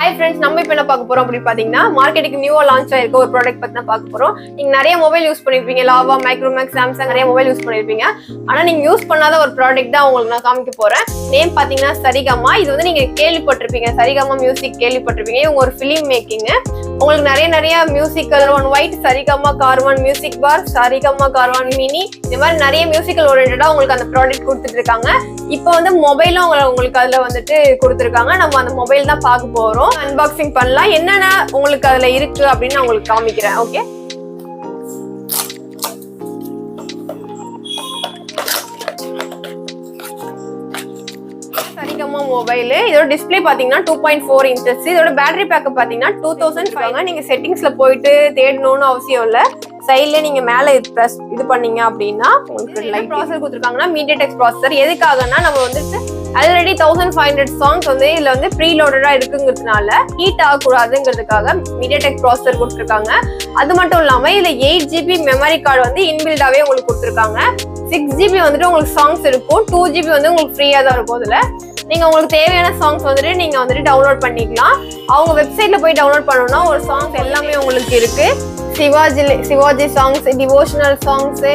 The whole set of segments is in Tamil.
Hi friends, நம்ம இப்ப என்ன பார்க்க போறோம் அப்படி பாத்தீங்கன்னா மார்க்கெட்டுக்கு நியூவா லான்ச் ஆயிருக்க ஒரு ப்ராடக்ட் பத்தி தான் பார்க்க போறோம். நீங்க நிறைய மொபைல் யூஸ் பண்ணிருப்பீங்க, லாவா, மைக்ரோமேக்ஸ், சாம்சங் நிறைய மொபைல் யூஸ் பண்ணிருப்பீங்க. ஆனா நீங்க யூஸ் பண்ணாத ஒரு ப்ராடக்ட் தான் உங்களுக்கு நான் காமிக்க போறேன். நேம் பாத்தீங்கன்னா சரிகமா. இது வந்து நீங்க கேள்விப்பட்டிருப்பீங்க, சரிகமா மியூசிக் கேள்விப்பட்டிருப்பீங்க. இவங்க ஒரு ஃபிலிம் மேக்கிங். உங்களுக்கு நிறைய musical white Saregama Carvaan music bar, Saregama Carvaan mini, இந்த மாதிரி நிறைய மியூசிக்கல் ஓரியன்டா உங்களுக்கு அந்த ப்ராடக்ட் கொடுத்துட்டு இருக்காங்க. இப்போ வந்து மொபைலும் உங்களுக்கு அதுல வந்துட்டு கொடுத்துருக்காங்க. நம்ம அந்த மொபைல் தான் பார்க்க போறோம். அன்பாக்சிங் பண்ணலாம். என்னென்ன உங்களுக்கு அதுல இருக்கு அப்படின்னு நான் உங்களுக்கு காமிக்கிறேன். Okay, Saregama mobile. இதோட டிஸ்பிளே பாத்தீங்கன்னா 2.4 inches. இதோட பேட்டரி பேக்கப் பாத்தீங்கன்னா 2005. நீங்க செட்டிங்ஸ்ல போயிட்டு தேடணும்னு அவசியம் இல்ல. சைட்ல நீங்க மேல இது பண்ணீங்க அப்படின்னா உங்களுக்கு லைட் ப்ராசஸர் கொடுத்துருக்காங்கன்னா மீடியாடெக் ப்ராசஸர். எதுக்காகனா நம்ம வந்துட்டு ஆல்ரெடி 1500 சாங்ஸ் வந்து இதுல வந்து ப்ரீலோடடா இருக்குங்கிறதுனால ஹீட் ஆகக்கூடாதுங்கிறதுக்காக மீடியாடெக் ப்ராசஸர் கொடுத்துருக்காங்க. அது மட்டும் இல்லாம இதுல 8GB மெமரி கார்டு வந்து இன்பில்டாவே உங்களுக்கு கொடுத்துருக்காங்க. 6GB வந்துட்டு உங்களுக்கு சாங்ஸ் இருக்கும், 2GB வந்து உங்களுக்கு ஃப்ரீயா தான் இருக்கும். இதுல நீங்க உங்களுக்கு தேவையான சாங்ஸ் வந்துட்டு நீங்க வந்துட்டு டவுன்லோட் பண்ணிக்கலாம். அவங்க வெப்சைட்ல போய் டவுன்லோட் பண்ணணும்னா ஒரு சாங்ஸ் எல்லாமே உங்களுக்கு இருக்கு. சிவாஜி சாங்ஸ், டிவோஷனல் சாங்ஸ்,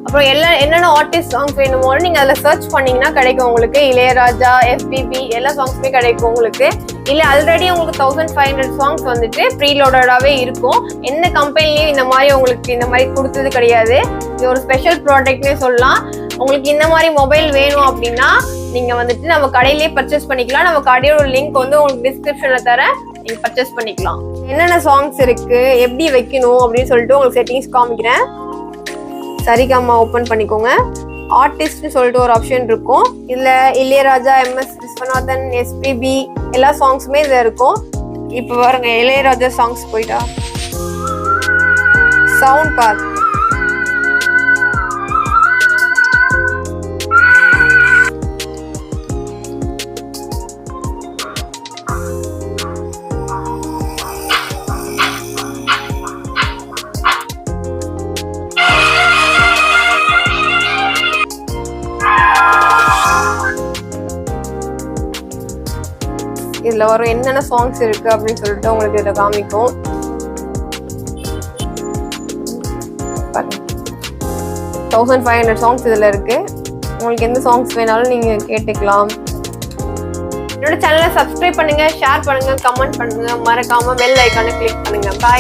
அப்புறம் என்னென்ன ஆர்டிஸ்ட் சாங்ஸ் வேணுமோ நீங்க அதுல சர்ச் பண்ணீங்கன்னா கிடைக்கும் உங்களுக்கு. இளையராஜா, எஸ்பிபி எல்லா சாங்ஸுமே கிடைக்கும் உங்களுக்கு. இல்ல ஆல்ரெடி உங்களுக்கு 1500 சாங்ஸ் வந்துட்டு ப்ரீலோடடாவே இருக்கும். எந்த கம்பெனிலையும் இந்த மாதிரி உங்களுக்கு இந்த மாதிரி கொடுத்தது கிடையாது. இது ஒரு ஸ்பெஷல் ப்ராடக்ட்னே சொல்லலாம். உங்களுக்கு இந்த மாதிரி மொபைல் வேணும் அப்படின்னா நீங்க வந்துட்டு நம்ம கடையிலேயே பர்ச்சேஸ் பண்ணிக்கலாம். நம்ம கடையோட லிங்க் வந்து உங்களுக்கு டிஸ்கிரிப்ஷன்ல தரேன், நீங்க பர்ச்சேஸ் பண்ணிக்கலாம். என்னென்ன சாங்ஸ் இருக்கு, எப்படி வைக்கணும் அப்படின்னு சொல்லிட்டு உங்களுக்கு செட்டிங்ஸ் காமிக்கிறேன். சரிகமா ஓபன் பண்ணிக்கோங்க. ஆர்டிஸ்ட்னு சொல்லிட்டு ஒரு ஆப்ஷன் இருக்கும். இதுல இளையராஜா, MS விஸ்வநாதன், SPB எல்லா சாங்ஸுமே இதுல இருக்கும். இப்ப பாருங்க, இளையராஜா சாங்ஸ் போயிட்டா சவுண்ட் பார். இதுல வரும் என்னென்ன சாங்ஸ் இருக்கு அப்படின்னு சொல்லிட்டு உங்களுக்கு இதை காமிக்கும். 1500 சாங்ஸ் இதுல இருக்கு. உங்களுக்கு எந்த சாங்ஸ் வேணாலும் நீங்க கேட்டுக்கலாம். என்னோட சேனலை சப்ஸ்கிரைப் பண்ணுங்க, ஷேர் பண்ணுங்க, கமெண்ட் பண்ணுங்க, மறக்காம பெல் ஐகானை கிளிக் பண்ணுங்க. பாய்.